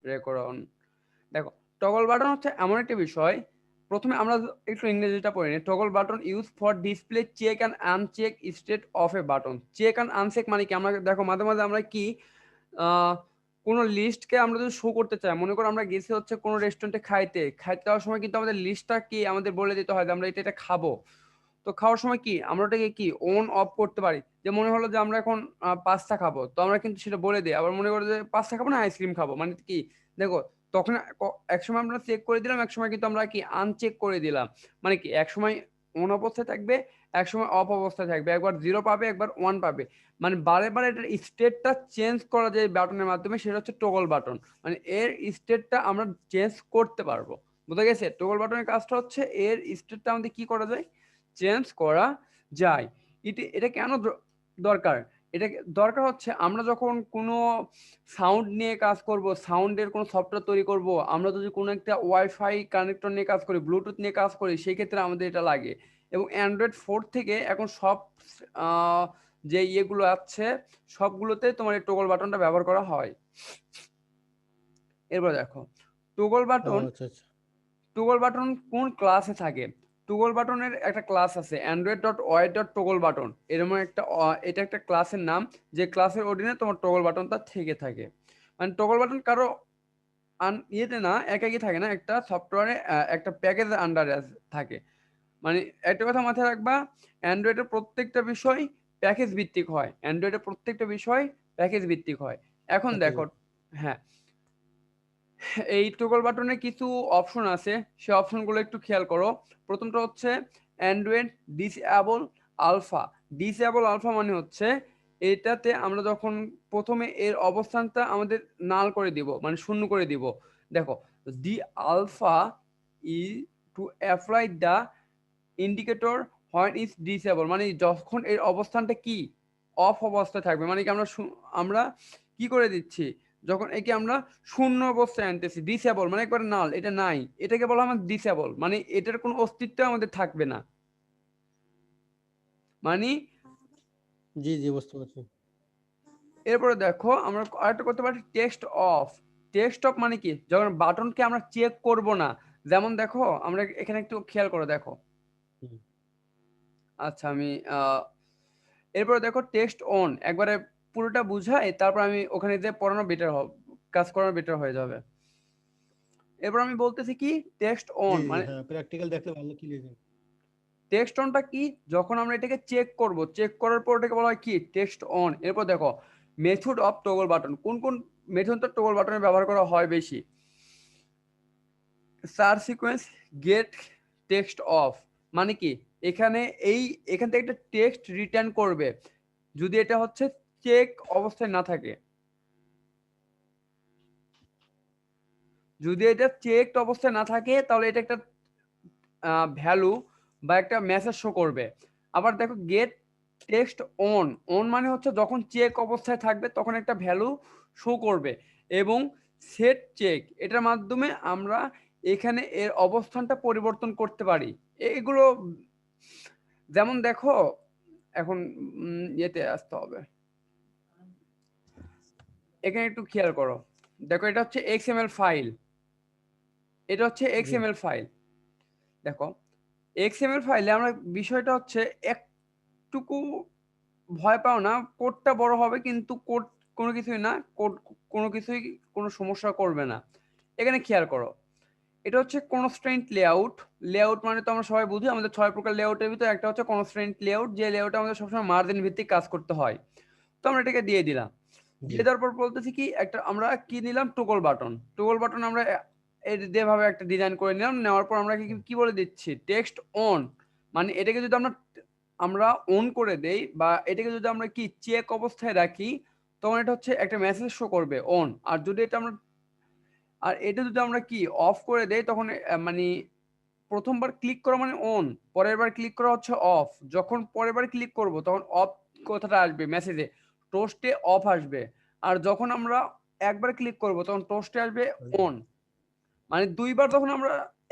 Record on. দেখো toggle button হচ্ছে এমন একটা বিষয়, প্রথমে আমরা একটু ইংরেজিটা পড়ে নিই। Toggle button use for display check and uncheck state of a button. Check and uncheck মানে কি, আমরা দেখো মাঝে মাঝে আমরা কি কোনো লিস্টকে আমরা যদি শো করতে চাই, মনে করো আমরা গেছি হচ্ছে কোনো রেস্টুরেন্টে খাইতে খাইতে যাওয়ার সময় কিন্তু আমাদের লিস্টটা কি আমাদের বলে দিতে হয় যে আমরা এটা এটা খাবো। তো খাওয়ার সময় কি আমরা ওটাকে কি অন অফ করতে পারি। যে মনে হলো যে আমরা এখন পাস্তা খাবো, তো আমরা কিন্তু সেটা বলে দিই। আবার মনে করো যে পাস্তা খাবো না আইসক্রিম খাবো, মানে কি দেখো তখন একসময় আমরা চেক করে দিলাম, একসময় কিন্তু আমরা কি আনচেক করে দিলাম। মানে কি একসময় অন অবস্থায় থাকবে, একসময় অফ অবস্থায় থাকবে, একবার জিরো পাবে একবার ওয়ান পাবে। মানে বারে বারে এটার স্টেটটা চেঞ্জ করা যায় বাটনের মাধ্যমে, সেটা হচ্ছে টগল বাটন। মানে এর স্টেটটা আমরা চেঞ্জ করতে পারবো। বুঝা গেছে? টগল বাটনের কাজটা হচ্ছে এর স্টেটটা আমাদের কি করা যায়, চেঞ্জ করা যায়। এটা কেন দরকার? এটা দরকার হচ্ছে আমরা যখন কোনো সাউন্ড নিয়ে কাজ করব, সাউন্ডের কোনো সফটওয়্যার তৈরি করব, আমরা যদি কোনো একটা ওয়াইফাই কানেক্টর নিয়ে কাজ করি, ব্লুটুথ নিয়ে কাজ করি, সেই ক্ষেত্রে আমাদের এটা লাগে। এবং অ্যান্ড্রয়েড 4 থেকে এখন সব যে ইয়েগুলো আছে সবগুলোতে তোমার এই টগল বাটনটা ব্যবহার করা হয়। এরপর দেখো টগল ও বাটন, আচ্ছা আচ্ছা। টগল বাটন কোন ক্লাসে থাকে। টগল বাটনের একটা ক্লাস আছে android dot Y dot toggle button, এরকম একটা এটা একটা ক্লাসের নাম, যে ক্লাসের অধীনে তোমার টগল বাটনটা থেকে থাকে। মানে টগল বাটন কারো ইয়েতে না, একাকি থাকে না, একটা সফটওয়্যারে একটা প্যাকেজের আন্ডারে থাকে। মানে একটা কথা মাথায় রাখবা, অ্যান্ড্রয়েডের প্রত্যেকটা বিষয় প্যাকেজ ভিত্তিক হয়, অ্যান্ড্রয়েডের প্রত্যেকটা বিষয় প্যাকেজ ভিত্তিক হয়। এখন প্যাকেজ। দেখো, হ্যাঁ, এই টগল বাটনে কিছু অপশন আছে, সেই অপশনগুলো একটু খেয়াল করো। প্রথমটা হচ্ছে অ্যান্ড্রয়েড ডিসএবল আলফা। ডিসএবল আলফা মানে হচ্ছে এটাতে আমরা যখন প্রথমে এর অবস্থানটা আমাদের নাল করে দিব, মানে শূন্য করে দিব। দেখো, the alpha E to apply the indicator when is disable, মানে যখন এর অবস্থানটা কি অফ অবস্থায় থাকবে। মানে কি আমরা আমরা কি করে দিচ্ছি, যখন একে আমরা শূন্য অবস্থায় আনতেছি। ডিসেবল মানে একবারে নাল, এটা নাই, এটাকে বলা হয় ডিসেবল, মানে এটার কোনো অস্তিত্ব আমাদের থাকবে না। মানে জি জি, বুঝতে পারছি। এরপরে দেখো আমরা আরেকটা করতে পারি টেক্সট অফ। টেক্সট অফ মানে কি, যখন বাটনকে আমরা চেক করব না। যেমন দেখো আমরা এখানে একটু খেয়াল করে দেখো। হুম। আচ্ছা আমি এরপরে দেখো টেক্সট অন, একবারে পুরোটা বুঝাই, তারপর আমি ওখানে যে পড়ানো বেটার হবে, কাজ করানো বেটার হয়ে যাবে। এরপর আমি বলতেছি কি টেক্সট জি অন জি, মানে, হ্যাঁ, প্র্যাকটিক্যাল দেখলে ভালো ক্লিয়ার। টেক্সট অনটা কি, যখন আমরা এটাকে চেক করব, চেক করার পর এটাকে বলা হয় কি টেক্সট অন। এরপর দেখো মেথড অফ টগল বাটন, কোন কোন মেথডটা টগল বাটনে ব্যবহার করা হয় বেশি। Search sequence gate text of, মানে কি এখানে এই এখান থেকে একটা টেক্সট রিটার্ন করবে যদি এটা হচ্ছে চেক অবস্থায় না থাকে। যদি এটা চেকড অবস্থায় না থাকে তাহলে এটা একটা ভ্যালু বা একটা মেসেজ শো করবে। আবার দেখো গেট টেক্সট অন, অন মানে হচ্ছে যখন চেক অবস্থায় থাকবে তখন একটা ভ্যালু শো করবে। এবং সেট চেক, এটার মাধ্যমে আমরা এখানে এর অবস্থানটা পরিবর্তন করতে পারি। এগুলো যেমন দেখো এখন ইয়েতে আসতে হবে, এখানে একটু খেয়াল করো। দেখো এটা হচ্ছে এক্সএমএল ফাইল, এটা হচ্ছে জি। XML file. দেখো এক্সএমএল ফাইলে আমরা বিষয়টা হচ্ছে একটুকু ভয় পাও না, কোডটা বড় হবে কিন্তু কোড কোনো কিছুই না, কোড কোনো কিছুই কোনো সমস্যা করবে না। এখানে খেয়াল করো, এটা হচ্ছে কনস্ট্রেন্ট লেআউট। লেআউট মানে তো আমরা সবাই বুঝি, আমাদের 6 প্রকার লেআউটের ভিতরে একটা হচ্ছে কনস্ট্রেন্ট লেআউট, যে লেআউটে আমাদের সবসময় মার্জিন ভিত্তিক কাজ করতে হয়। তো আমরা এটাকে দিয়ে দিলাম। জি। দিয়ে দেওয়ার পর বলতেছি কি একটা আমরা কি নিলাম টগল বাটন। টগল বাটন আমরা এই যেভাবে একটা ডিজাইন করে নিলাম, নেওয়ার পর আমরা কি হুম। কি বলে দিচ্ছি টেক্সট অন। মানে এটাকে যদি আমরা আমরা অন করে দেই বা এটাকে যদি আমরা কি চেক অবস্থায় রাখি, তখন এটা হচ্ছে একটা মেসেজ শো করবে অন। আর যদি এটা আমরা আর এটা যদি আমরা কি অফ করে দেই তখন মানে প্রথমবার ক্লিক করা মানে অন, পরের বার ক্লিক করা হচ্ছে অফ। যখন পরের বার ক্লিক করব তখন অফ কথাটা আসবে মেসেজে, টোস্টে অফ আসবে। আর যখন আমরা একবার ক্লিক করব তখন টোস্টে আসবে অন। মানে দুইবার যখন আমরা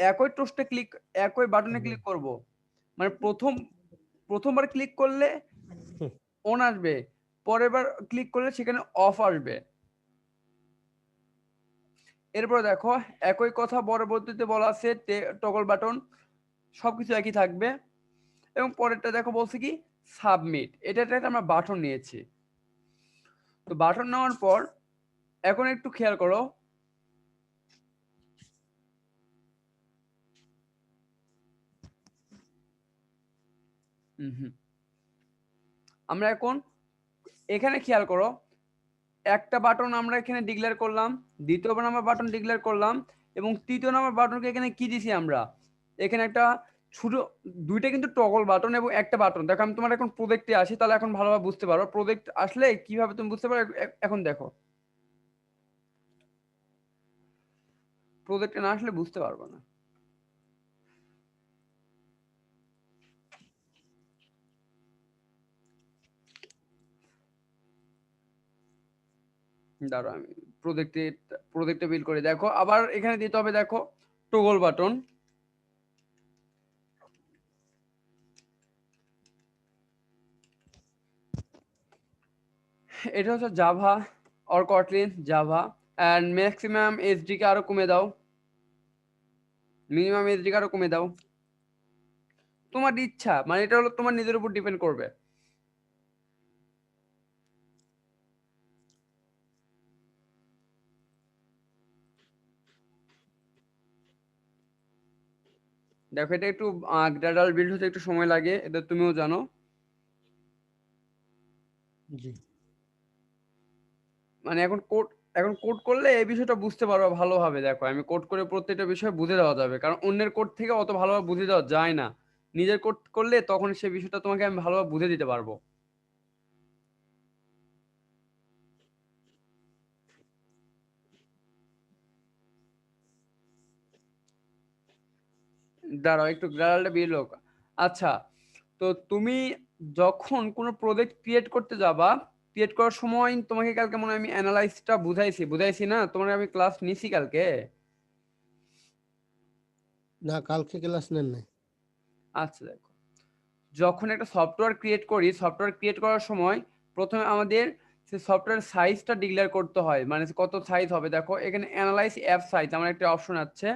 একই টোস্টে ক্লিক, একই বাটনে হুম। ক্লিক করব, মানে প্রথমবার ক্লিক করলে হুম। অন আসবে, পরের বার ক্লিক করলে সেখানে অফ আসবে। এরপর দেখো একই কথা পরবর্তীতে বলা আছে টগল বাটন, সবকিছু একই থাকবে। এবং পরেরটা দেখো বলছে কি সাবমিট, এটা আমরা বাটন নিয়েছি। তো বাটন নেওয়ার পর এখন একটু খেয়াল করো, আমরা এখন এখানে খেয়াল করো, একটা বাটন আমরা এখানে ডিক্লেয়ার করলাম, দ্বিতীয় নাম্বার বাটন ডিক্লেয়ার করলাম, এবং তৃতীয় নাম্বার বাটনকে এখানে কি দিছি আমরা, এখানে একটা ছোট দুইটা কিন্তু টগল বাটন এবং একটা বাটন। দেখো আমি তোমার এখন প্রজেক্টে আসি, তাহলে এখন ভালোভাবে বুঝতে পারো। প্রজেক্ট আসলে কিভাবে তুমি বুঝতে পারো এখন দেখো, প্রজেক্টে না আসলে বুঝতে পারবো না। দাঁড়াও আমি প্রজেক্টে বিল করে দেখো, আবার এখানে দিতে হবে দেখো টগল বাটন। এটা হচ্ছে Java or Kotlin Java, and maximum HD কে আরো কমে দাও, মিনিমাম এইচডি কে আরো কমে দাও, তোমার ইচ্ছা, মানে এটা হলো তোমার নিজের উপর ডিপেন্ড করবে। দেখো এটা একটু গ্রাডাল বিল্ড হতে একটু সময় লাগে, এটা তুমিও জানো। জি মানে এখন কোড করলে এই বিষয়টা বুঝতে পারবো ভালোভাবে। দেখো আমি কোড করে প্রত্যেকটা বিষয় বুঝে দেওয়া যাবে, কারণ অন্যের কোড থেকে অত ভালোভাবে বুঝে দেওয়া যায় না। নিজের কোড করলে তখন সেই বিষয়টা তোমাকে আমি ভালোভাবে বুঝে দিতে পারবো। দাঁড়াও একটু গ্রাডালটা বিল্ড হোক। আচ্ছা, তো তুমি যখন কোনো প্রজেক্ট ক্রিয়েট করতে যাবা, ক্রিয়েট করার সময় তোমাকে কালকে মনে হয় আমি অ্যানালাইসিসটা বুঝাইছি না, তোমার আমি ক্লাস নিছি কালকে। না, কালকে ক্লাস নেন নাই। আচ্ছা দেখো, যখন একটা সফটওয়্যার ক্রিয়েট করি, সফটওয়্যার ক্রিয়েট করার সময় প্রথমে আমাদের সে সফটওয়্যার সাইজটা ডিক্লেয়ার করতে হয়, মানে কত সাইজ হবে। দেখো এখানে অ্যানালাইজ অ্যাপ সাইজ আমার একটা অপশন আছে।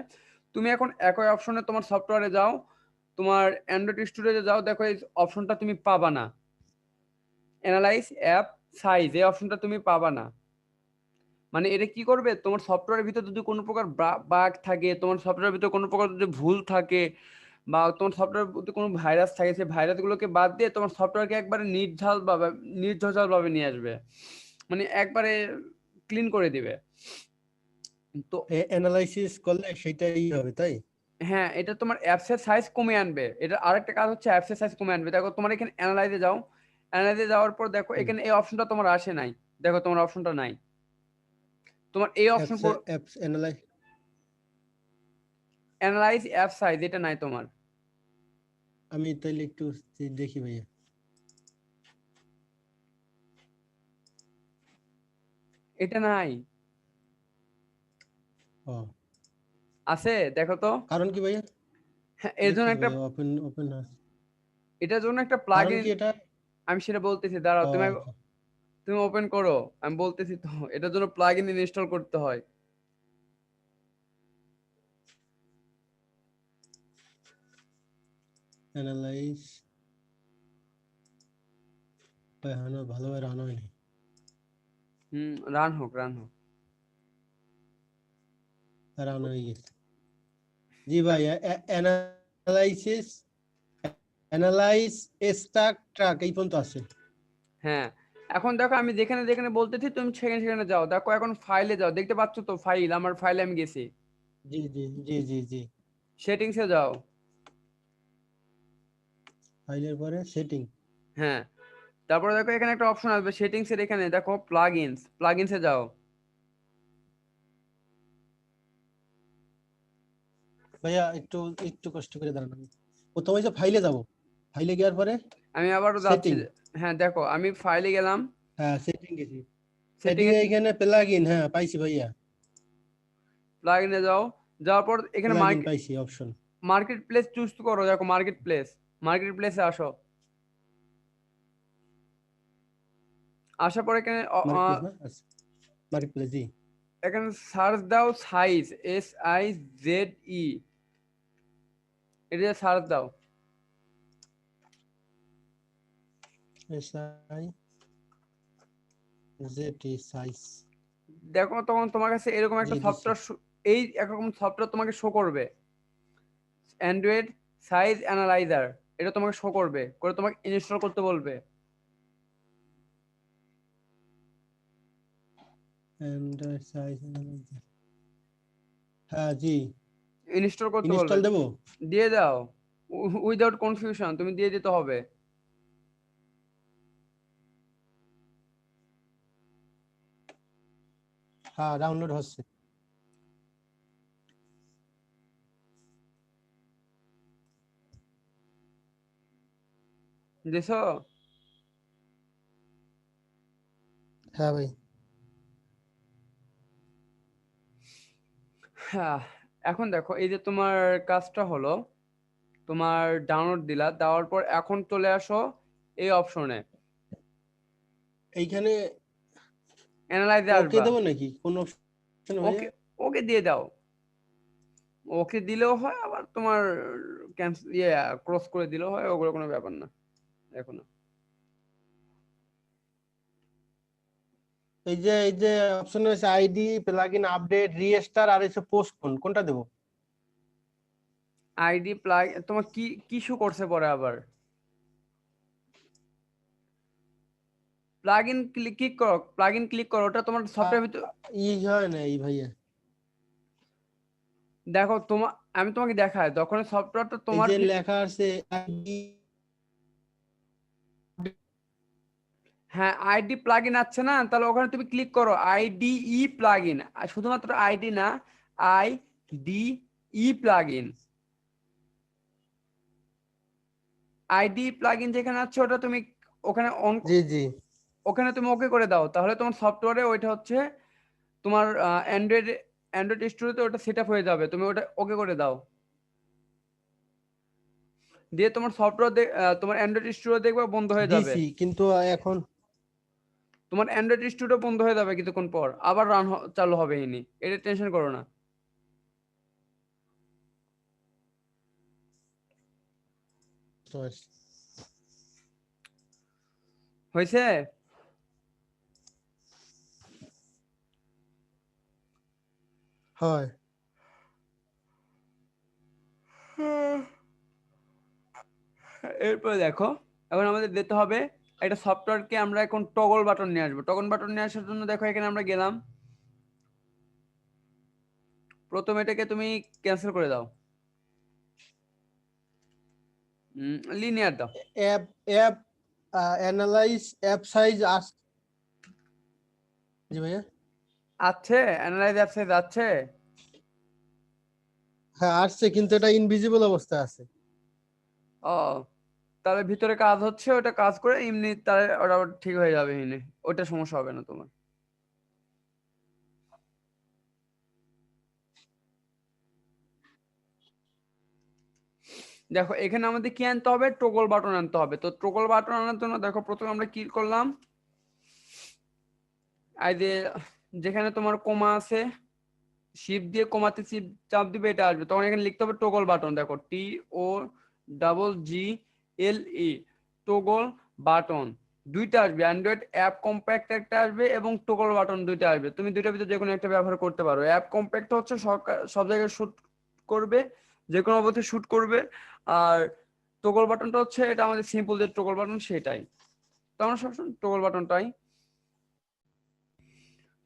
তুমি এখন একই অপশনে তোমার সফটওয়্যারে যাও, তোমার অ্যান্ড্রয়েড স্টুডিওতে যাও, দেখো এই অপশনটা তুমি পাবা না, অ্যানালাইজ অ্যাপ সাইজ এই অপশনটা তুমি পাবা না। মানে এটা কি করবে, তোমার সফটওয়্যারের ভিতর যদি কোনো প্রকার বাগ থাকে, তোমার সফটওয়্যারের ভিতর কোনো প্রকার যদি ভুল থাকে, বা তোমার সফটওয়্যারের মধ্যে কোনো ভাইরাস থাকে, সেই ভাইরাসগুলোকে বাদ দিয়ে তোমার সফটওয়্যারকে একবারে নির্ঝঞ্ঝালভাবে নিয়ে আসবে, মানে একবারে ক্লিন করে দিবে। তো অ্যানালাইসিস করলে সেটাই হবে, তাই? হ্যাঁ, এটা তোমার অ্যাপসের সাইজ কমিয়ে আনবে। এটা আরেকটা কাজ হচ্ছে অ্যাপসের সাইজ কমিয়ে আনবে। দেখো তোমার এখানে অ্যানালাইজে যাও, অ্যানালাইজে যাওয়ার পর দেখো হুম। এখানে এই অপশনটা তোমার আসে নাই, দেখো তোমার অপশনটা নাই, তোমার এই option apps analyse analyse app size এটা নাই তোমার। আমি তাইলে একটু দেখি ভাইয়া। এটা নাই, ও, আছে দেখো তো। কারণ কি ভাইয়া? হ্যাঁ, এর জন্য দেখতেছি একটা, ভাইয়া, ওপেন ওপেন। এটার জন্য একটা কারণ প্লাগইন, কি এটা? আমি সেটা বলতেছি, দাঁড়াও ও তুমি আচ্ছা। তুমি ওপেন করো, আমি বলতেছি তো। এটার জন্য প্লাগইন ইনস্টল করতে হয়। অ্যানালাইজ ভালোভাবে রান হয়নি। রান হোক রান হোক। রান হয়ে গেছে। জি ভাই, অ্যানালাইসিস অ্যানালাইজ স্টাক ট্রাক এই পর্যন্ত আছে। হ্যাঁ, এখন দেখো আমি যেখানে যেখানে বলতেছি তুমি সেখানে সেখানে যাও, দেখো এখন ফাইলে যাও, দেখতে পাচ্ছ তো ফাইল, আমার ফাইলে আমি গেছি। জি জি জি জি জি। সেটিংসে যাও। ফাইলের পরে সেটিং। হ্যাঁ, তারপরে দেখো এখানে একটা অপশন আসবে সেটিংসের, এখানে দেখো প্লাগইনসে যাও। ভাইয়া একটু একটু কষ্ট করে দাঁড়ান। প্রথমে যে ফাইলে যাব, ফাইলে যাওয়ার পরে আমি আবারও যাচ্ছি। সেটিং। হ্যাঁ দেখো আমি ফাইলে গেলাম, হ্যাঁ, সেটিং গেছি। সেটিং এদিকে এ এখানে প্লাগইন, হ্যাঁ পাইছি ভাইয়া। প্লাগইনে যাও, যাওয়ার পর এখানে প্লাগইন পাইছি অপশন। মার্কেট প্লেস চুজ করো, দেখো মার্কেট প্লেসে আসো। আসার পরে এখানে মার্কেট প্লেস না? আচ্ছা, মার্কেট প্লেস জি। এখানে সার্চ দাও সাইজ, SIZE, এটা সার্চ দাও। SIZE size. দেখো তখন তোমার কাছে এরকম একটা জি দিছি। সফটওয়্যার, এই একরকম সফটওয়্যার তোমাকে শো করবে, অ্যান্ড্রয়েড সাইজ অ্যানালাইজার, এটা তোমাকে শো করবে, করে তোমাকে ইনস্টল করতে বলবে। Android size. হ্যাঁ জি। ইনস্টল করতে বলবে, ইনস্টল দেবো? দিয়ে দাও, উইদাউট কনফিউশন তুমি দিয়ে দিতে হবে। হ্যাঁ ডাউনলোড হচ্ছে। দিছো? হ্যাঁ ভাই। হ্যাঁ, এখন দেখো এই যে তোমার কাজটা হলো, তোমার ডাউনলোড দিলা, দেওয়ার পর এখন চলে আসো এই অপশনে, এইখানে অ্যানালাইজে ওকে আসবা। দেবো নাকি কোন অপশন ভাইয়া? ওকে, ওকে দিয়ে দাও। ওকে দিলেও হয়, আবার তোমার ক্যান্সেল ক্রস করে দিলেও হয়, ওগুলো কোনো ব্যাপার না এখন। এই যে অপশন আছে আইডি, প্লাগইন আপডেট, রিস্টার আর এসে পোস্টপোন, কোনটা দেবো? আইডি প্লাগ, তোমার কি কি শো করছে পরে আবার? প্লাগ ইন ক্লিক করো, ওটা তোমার সফটওয়্যার ভিতর। হয় না এই ভাইয়া। দেখো তোমার, আমি তোমাকে দেখাই তখন সফটওয়্যারটা এই তোমার যে লেখা আছে আইডি। হ্যাঁ আইডি প্লাগ ইন আছে না, তাহলে ওখানে তুমি ক্লিক করো আইডিই প্লাগ ইন, শুধুমাত্র আইডি না, IDE plug in. ID plug in যেখানে আছে ওটা তুমি ওখানে অন, জি জি। ওখানে তুমি ওকে করে দাও, তাহলে তোমার সফটওয়্যারে ওইটা হচ্ছে তোমার অ্যান্ড্রয়েড, অ্যান্ড্রয়েড স্টোরেতে ওটা সেট আপ হয়ে যাবে, তুমি ওটা ওকে করে দাও। দিয়ে তোমার সফটওয়্যার তোমার অ্যান্ড্রয়েড স্টোরে দেখবে বন্ধ হয়ে যাবে। দিছি কিন্তু এখন। তোমার অ্যান্ড্রয়েড স্টোরে বন্ধ হয়ে যাবে কিছুক্ষণ পর, আবার চালু হবে ইনি, এটা টেনশন করো না। হয়েছে? হয়। এরপরে দেখো, এখন আমাদের দিতে হবে একটা সফটওয়্যারকে আমরা এখন টগল বাটন নিয়ে আসবো। টগল বাটন নিয়ে আসার জন্য দেখো এখানে আমরা গেলাম, প্রথমে এটাকে তুমি ক্যান্সেল করে দাও, লিনিয়ার দাও। App app analyse app size আস। জি ভাইয়া। আছে, অ্যানালাইজ অ্যাপসে যাচ্ছে। হ্যাঁ আসছে কিন্তু এটা ইনভিজিবল অবস্থায় আছে। ও, তাহলে ভিতরে কাজ হচ্ছে, ওটা কাজ করে এমনি তাহলে ওটা আবার ঠিক হয়ে যাবে এমনি, ওটা সমস্যা হবে না তোমার। দেখো এখানে আমাদের কি আনতে হবে, টগল বাটন আনতে হবে। তো টগল বাটন আনার জন্য দেখো প্রথমে আমরা কি করলাম, এই যে যেখানে তোমার কোমা আছে, শিপ দিয়ে কমাতে শিপ চাপ দিবে, এটা আসবে, তখন এখানে লিখতে হবে টগল বাটন। দেখো TOGGLE, টগল বাটন, দুইটা আসবে, অ্যান্ড্রয়েড অ্যাপ কম্প্যাক্ট একটা আসবে এবং টগল বাটন দুইটা আসবে। তুমি দুইটার ভিতরে যে কোনো একটা ব্যবহার করতে পারো। অ্যাপ কম্প্যাক্ট হচ্ছে সব জায়গায় শুট করবে, যে কোনো অবস্থায় শুট করবে। আর টগল বাটনটা হচ্ছে এটা আমাদের সিম্পল যে টগল বাটন সেটাই, তো আমরা সবসময় টগল বাটনটাই।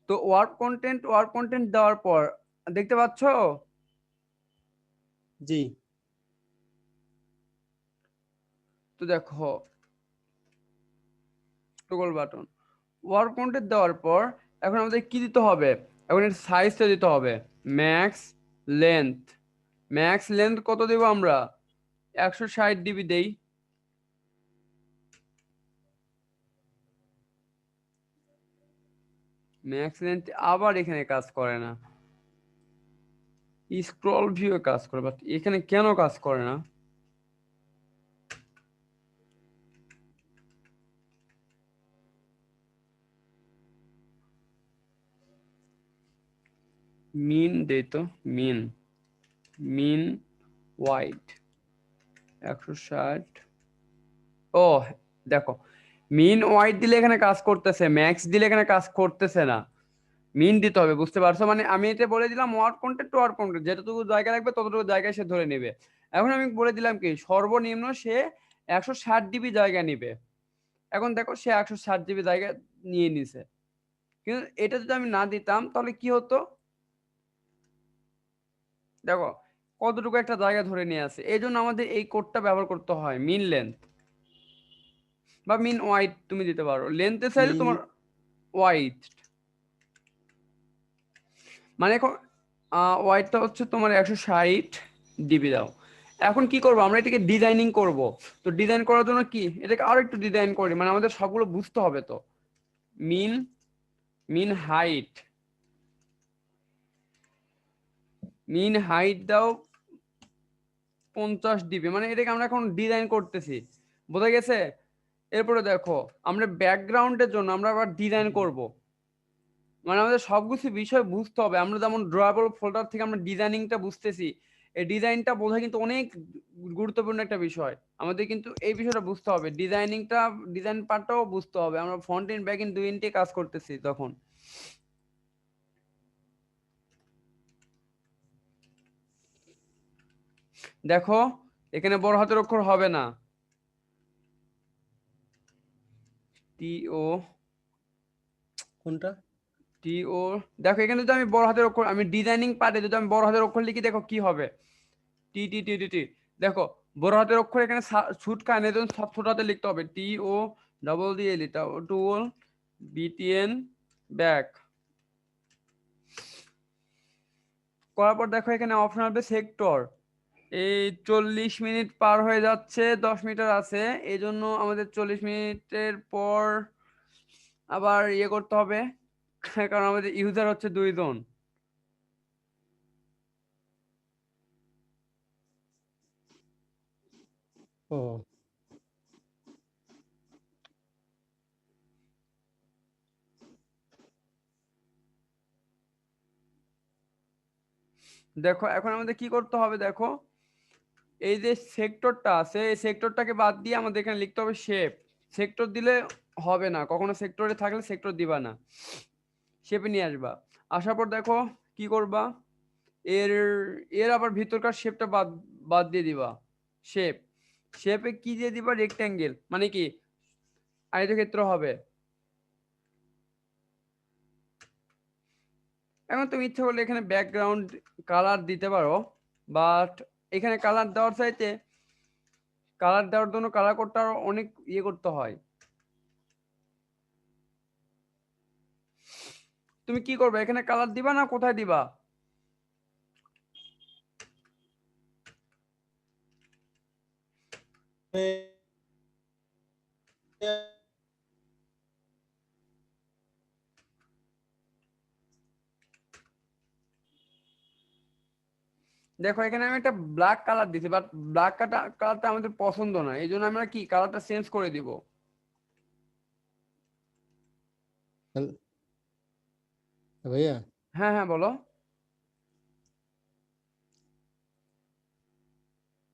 তো ওয়ার্ক কন্টেন্ট দেওয়ার পর দেখতে পাচ্ছো, জি। তো দেখো টগল বাটন, ওয়ার্ক কন্টেন্ট দেওয়ার পর এখন আমাদের কি দিতে হবে, এখন এর সাইজটা দিতে হবে, ম্যাক্স লেন্থ। ম্যাক্স লেন্থ কত দেব আমরা, 160 GB দেই। ম্যাক্স লেন্থ আবার এখানে কাজ করে না, স্ক্রল ভিউ কাজ করে, বাট এখানে কেন কাজ করে না? মিন দেই তো, মিন মিন ওয়াইড 160। ও দেখো, মিন ওয়াইড দিলে এখানে কাজ করতেছে, ম্যাক্স দিলে এখানে কাজ করতেছে না, মিন দিতে হবে, বুঝতে পারছো? মানে আমি এটা বলে দিলাম word content to word content, যেটুকু জায়গা রাখবে ততটুকু জায়গায় সে ধরে নেবে। এখন আমি বলে দিলাম কি সর্বনিম্ন সে 160 জিবি জায়গা নিবে। এখন দেখো সে 160 জিবি জায়গা নিয়ে নিছে, কিন্তু এটা যদি আমি না দিতাম তাহলে কি হতো, দেখো কতটুকু একটা জায়গা ধরে নিয়ে আসে। এই জন্য আমাদের এই কোডটা ব্যবহার করতে হয়, মিন লেন্থ বা মিন ওয়াইড তুমি দিতে পারো, লেন্থে চাইলে মিন তোমার ওয়াইড, মানে এখন ওয়াইডটা হচ্ছে তোমার 160 জিবি দাও। এখন কি করবো আমরা, এটাকে ডিজাইনিং করব। তো ডিজাইন করার জন্য কি এটাকে আরো একটু ডিজাইন করি, মানে আমাদের সবগুলো বুঝতে হবে। তো মিন মিন হাইট, মিন হাইট দাও 50 ডিবি, মানে এটাকে আমরা এখন ডিজাইন করতেছি, বোঝা গেছে? এরপরে দেখো আমরা ব্যাকগ্রাউন্ডের জন্য আমরা আবার ডিজাইন করব, মানে আমাদের সবকিছু বিষয় বুঝতে হবে। আমরা যেমন ড্রয়াবল ফোল্ডার থেকে আমরা ডিজাইনিংটা বুঝতেছি, এই ডিজাইনটা বোঝা কিন্তু অনেক গুরুত্বপূর্ণ একটা বিষয়। আমাদের কিন্তু এই বিষয়টা বুঝতে হবে, ডিজাইনিংটা, ডিজাইন পার্টটাও বুঝতে হবে। আমরা ফ্রন্ট এন্ড ব্যাক এন্ড দুই এন্ডে কাজ করতেছি তখন। দেখো এখানে বড় হাতের অক্ষর হবে না, টি ও কোনটা? টি ও, দেখো এখানে যদি আমি বড় হাতের অক্ষর, আমি ডিজাইনিং পার্টে যদি আমি বড় হাতের অক্ষর লিখি, দেখো কি হবে, টি টি টি টি টি। দেখো বড় হাতের অক্ষর এখানে ছুট খায় না, এই জন্য সব ছোট হাতে লিখতে হবে, টি ও ডবল দিয়ে লিখতে হবে, টুল বিটিএন ব্যাক করার পর দেখো এখানে অপশন হবে সেক্টর। এই 40 মিনিট পার হয়ে যাচ্ছে, 10 মিটার আছে, এই জন্য আমাদের 40 মিনিটের পর আবার ইয়ে করতে হবে, কারণ আমাদের ইউজার হচ্ছে 2 জন। ও দেখো এখন আমাদের কি করতে হবে, দেখো এই যে সেক্টরটা আছে, এই সেক্টরটাকে বাদ দিয়ে আমাদের এখানে লিখতে হবে শেপ। সেক্টর দিলে হবে না, কখনো সেক্টরে থাকলে সেক্টর দিবা না, শেপে নিয়ে আসবা। আসার পর দেখো কি করবা, এর এর আবার ভিতরকার শেপটা বাদ বাদ দিয়ে দিবা। শেপ, শেপে কি দিয়ে দিবা, রেক্ট্যাঙ্গেল, মানে কি আয়তক্ষেত্র হবে। এখন তুমি ইচ্ছা করলে এখানে ব্যাকগ্রাউন্ড কালার দিতে পারো, বাট এখানে কালার দেওয়ার চাইতে, কালার দেওয়ার জন্য কালার কোডটা আরো অনেক ইয়ে করতে হয়। তুমি কি করবে, এখানে কালার দিবা না কোথায় দিবা? দেখো এখানে আমি একটা ব্ল্যাক কালার দিছি, বাট ব্ল্যাক কালারটা আমাদের পছন্দ না, এই জন্য আমরা কি কালারটা চেঞ্জ করে দিব। ভাইয়া, হ্যাঁ হ্যাঁ বলো।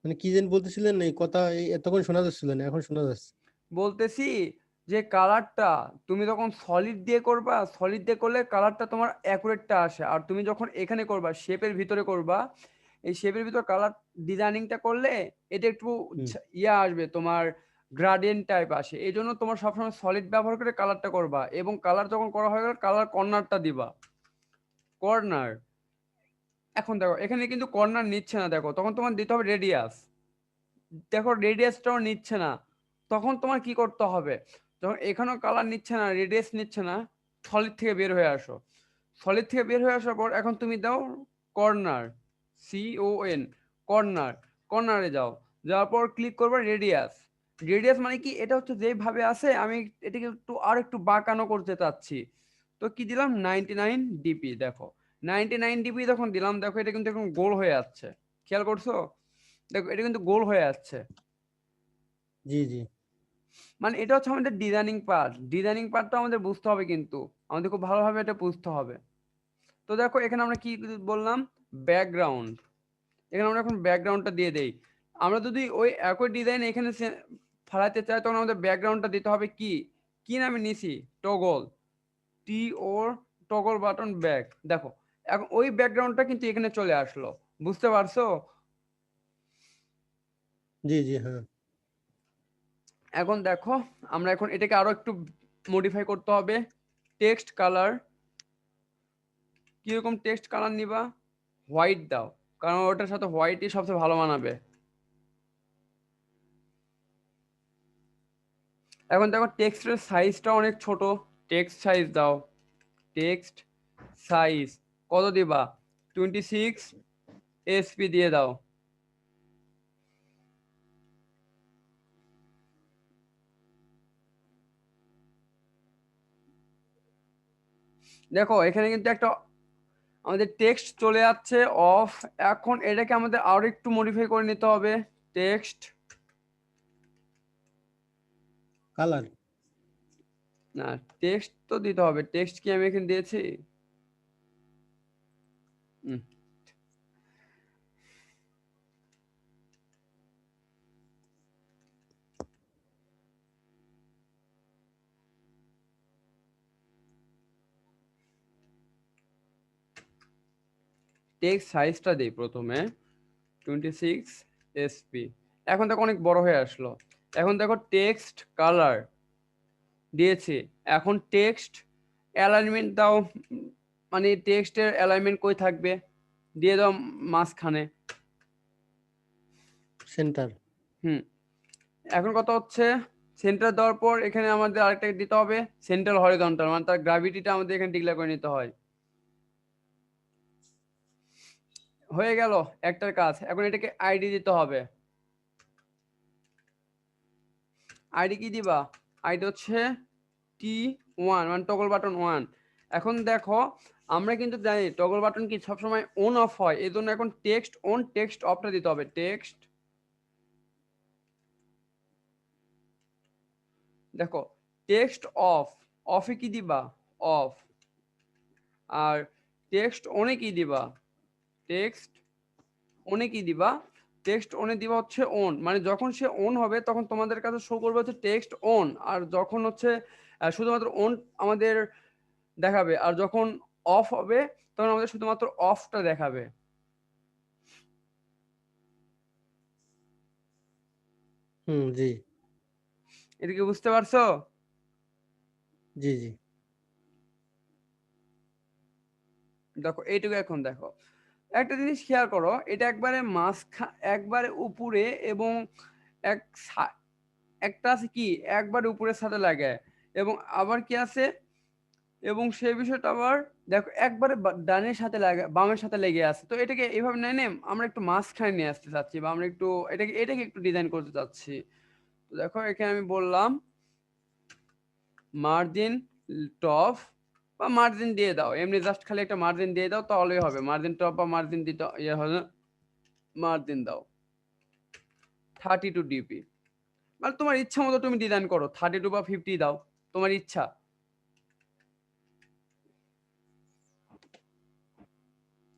মানে কি যেন বলতেছিলেন, এই কথা এতক্ষণ শোনা যাচ্ছিল না, এখন শোনা যাচ্ছে। বলতেছি যে কালারটা তুমি যখন সলিড দিয়ে করবা, সলিড দিয়ে করলে কালারটা তোমার অ্যাকুরেটটা আসে, আর তুমি যখন এখানে করবা শেপের ভিতরে করবা, এই শেপের ভিতর কালার ডিজাইনিংটা করলে এটা একটু হুম। ইয়া আসবে, তোমার গ্রাডিয়েন্ট টাইপ আসে। এই জন্য তোমার সবসময় সলিড ব্যবহার করে কালারটা করবা, এবং কালার যখন করা হয়ে গেল কালার কর্নারটা দিবা, কর্নার। এখন দেখো এখানে কিন্তু কর্নার নিচ্ছে না, দেখো তখন তোমার দিতে হবে রেডিয়াস। দেখো রেডিয়াসটাও নিচ্ছে না, তখন তোমার কি করতে হবে, যখন এখানেও কালার নিচ্ছে না, রেডিয়াস নিচ্ছে না, সলিড থেকে বের হয়ে আসো। সলিড থেকে বের হয়ে আসার পর এখন তুমি দাও কর্নার, CON, কর্নার, কর্নারে যাও, যাওয়ার পর ক্লিক করবে রেডিয়াস। রেডিয়াস মানে কি, এটা হচ্ছে যেভাবে আছে আমি এটাকে একটু আর একটু বাঁকানো করতে চাচ্ছি। তো কি দিলাম, 99 ডিপি। দেখো 99 ডিপি যখন দিলাম, দেখো এটা কিন্তু এখন গোল হয়ে যাচ্ছে, খেয়াল করছো? দেখো এটা কিন্তু গোল হয়ে যাচ্ছে, জি জি। মানে এটা হচ্ছে আমাদের ডিজাইনিং পার্ট। ডিজাইনিং পার্টটা আমাদের বুঝতে হবে, কিন্তু আমাদের খুব ভালোভাবে এটা বুঝতে হবে। তো দেখো এখানে আমরা কি বললাম, ব্যাকগ্রাউন্ড। এখানে আমরা এখন ব্যাকগ্রাউন্ডটা দিয়ে দেই। আমরা যদি ওই একই ডিজাইন এখানে ফালাতে চাই, তখন আমাদের ব্যাকগ্রাউন্ডটা দিতে হবে কি, কি নামে নিছি, টগল, টি ওর টগল বাটন ব্যাক। দেখো এখন ওই ব্যাকগ্রাউন্ডটা কিন্তু এখানে চলে আসলো, বুঝতে পারছো? জি জি হ্যাঁ। এখন দেখো আমরা এখন এটাকে আরো একটু মডিফাই করতে হবে। টেক্সট কালার, কিরকম টেক্সট কালার নিবা, হোয়াইট দাও, কারণ ওটার সাথে হোয়াইটই সবচেয়ে ভালো মানাবে। এখন দেখো টেক্সটের সাইজটা অনেক ছোট, টেক্সট সাইজ দাও, টেক্সট সাইজ কত দিবা, 26 এসপি দিয়ে দাও। দেখো এখানে কিন্তু একটা আমাদের টেক্সট চলে যাচ্ছে অফ। এখন এটাকে আমাদের আরো একটু মডিফাই করে নিতে হবে। Text, colour. না টেক্সট তো দিতে হবে, টেক্সট কি আমি এখানে দিয়েছি? হুম, টেক্সট সাইজটা দিই প্রথমে 26 এসপি। এখন দেখো অনেক বড় হয়ে আসলো। এখন দেখো টেক্সট কালার দিয়েছি, এখন টেক্সট অ্যালাইনমেন্ট দাও, মানে টেক্সটের অ্যালাইনমেন্ট কই থাকবে, দিয়ে দাও মাঝখানে। সেন্টার। হুম, এখন কথা হচ্ছে সেন্টার দেওয়ার পর এখানে আমাদের আরেকটা দিতে হবে সেন্ট্রাল হরিজন্টাল, মানে তার গ্র্যাভিটিটা আমাদের এখানে ডিক্লেয়ার করে নিতে হয়। হয়ে গেল একটার কাজ। এখন এটাকে আইডি দিতে হবে। আইডি কি দিবা, আইডি হচ্ছে T1, মানে টগল বাটন 1। এখন দেখো আমরা কিন্তু জানি টগল বাটন কি সবসময় অন অফ হয়, এই জন্য এখন টেক্সট অন টেক্সট অফটা দিতে হবে। টেক্সট, দেখো টেক্সট অফ, অফে কি দিবা, অফ। আর টেক্সট অনে কি দিবা, টেক্সট অনে কি দিবা, টেক্সট অনে দিবা হচ্ছে অন, মানে যখন সে অন হবে তখন তোমাদের কাছে শো করবে হচ্ছে টেক্সট অন। আর যখন হচ্ছে শুধুমাত্র অন আমাদের দেখাবে, আর যখন অফ হবে তখন আমাদের শুধুমাত্র অফটা দেখাবে। হুম জি এটা কি বুঝতে পারছো? জি জি। দেখো এইটুকু এখন দেখো একটা জিনিস খেয়াল করো, এটা একবারে একবারে উপরে এবং এক একটা আছে কি একবারে উপরের সাথে লাগে, এবং আবার কি আছে, এবং সেই বিষয়টা আবার দেখো একবারে ডানের সাথে লাগে, বামের সাথে লেগে আছে। তো এটাকে এইভাবে নেই আমরা একটু মাঝখানে নিয়ে আসতে চাচ্ছি, বা আমরা একটু এটাকে একটু ডিজাইন করতে চাচ্ছি। তো দেখো এখানে আমি বললাম মার্জিন টপ, বা মার্জিন দিয়ে দাও, এমনি জাস্ট খালি একটা মার্জিন দিয়ে দাও তাহলেই হবে। মার্জিন টপ বা মার্জিন দিতে ইয়ে হবে, মার্জিন দাও 32 ডিপি, মানে তোমার ইচ্ছা মতো তুমি ডিজাইন করো, 32 বা 50 দাও, তোমার ইচ্ছা।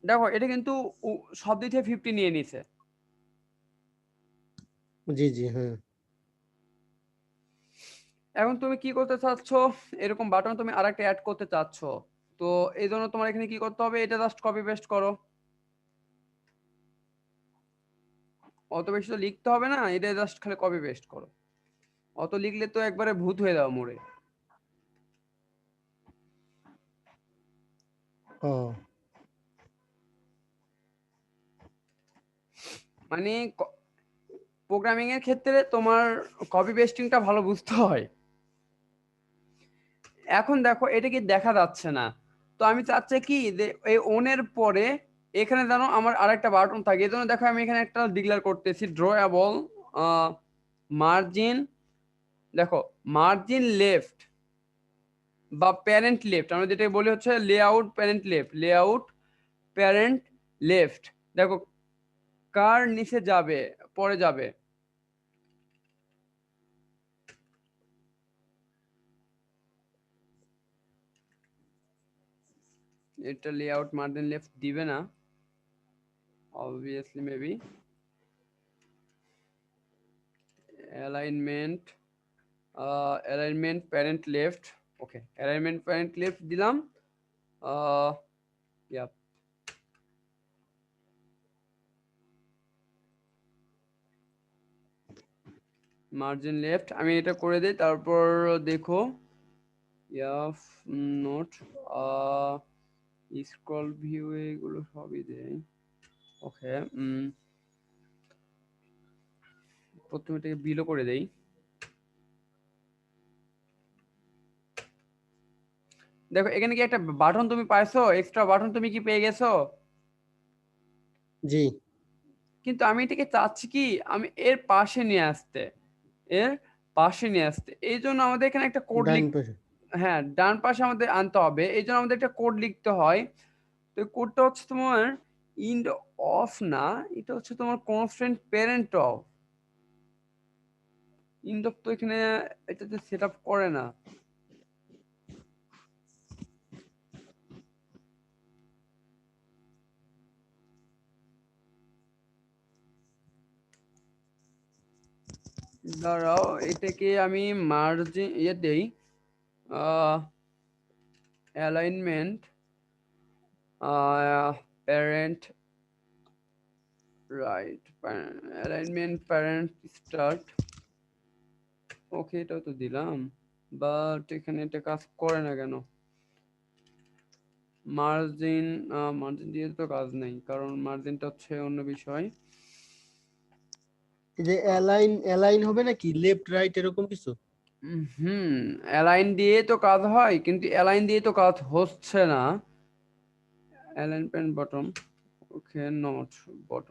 দেখো এটা কিন্তু সব দিক থেকে 50 নিয়ে নিছে। জি জি হ্যাঁ। এখন তুমি কি করতে চাচ্ছ, এরকম বাটন তুমি আরেকটা অ্যাড করতে চাচ্ছ। তো এই জন্য তোমার এখানে কি করতে হবে, এটা জাস্ট কপি পেস্ট করো। অত বেশি তো লিখতে হবে না, এটা জাস্ট খালি কপি পেস্ট করো। অত লিখলে তো একবারে ভূত হয়ে যাও মোড়ে। ও মানে প্রোগ্রামিং এর ক্ষেত্রে তোমার কপি পেস্টিংটা ভালো বুঝতে হয়। এখন দেখো এটা কি দেখা যাচ্ছে না, তো আমি চাচ্ছি কি যে এই ওনের পরে এখানে জানো আমার আরেকটা বাটন থাকে, এই জন্য দেখো আমি এখানে একটা ডিক্লেয়ার করতেছি ড্রয়াবল মার্জিন। দেখো মার্জিন লেফট বা প্যারেন্ট লেফট, আমরা যেটা বলি হচ্ছে layout parent left, layout parent left. দেখো কার নিচে যাবে, পরে যাবে। এটা লেআউট মার্জিন লেফট দিবে না obviously maybe alignment alignment parent left okay alignment parent left দিলাম yep মার্জিন লেফট আমি এটা করে দেই তারপর দেখো ইয়াফ নোট স্ক্রল ভিউ এগুলো সবই দেই ওকে প্রথমে এটাকে বিলো করে দেই দেখো এখানে কি একটা বাটন তুমি পাইছো এক্সট্রা বাটন তুমি কি পেয়ে গেছো জি কিন্তু আমি এটাকে চাচ্ছি কি আমি এর পাশে নিয়ে আসতে এর পাশে নিয়ে আসতে এই জন্য আমাদের এখানে একটা কোড ডান পাশে হ্যাঁ ডান পাশে আমাদের আনতে হবে এই জন্য আমাদের একটা কোড লিখতে হয় তো কোডটা হচ্ছে তোমার ইন্ড অফ না এটা হচ্ছে তোমার কনস্ট্যান্ট প্যারেন্ট অফ ইন্ড অফ তো এখানে এটাতে সেট আপ করে না দাঁড়াও এটাকে আমি মার্জিন ইয়ে দেই alignment parent right alignment parent start ওকে এটাও তো দিলাম বাট এখানে এটা কাজ করে না কেন মার্জিন মার্জিন দিয়ে তো কাজ নেই কারণ মার্জিনটা হচ্ছে অন্য বিষয় এই যে অ্যালাইন হবে নাকি লেফট রাইট এরকম কিছু অ্যালাইন দিয়ে তো কাজ হয় কিন্তু অ্যালাইন দিয়ে তো কাজ হচ্ছে না align pan bottom okay not bottom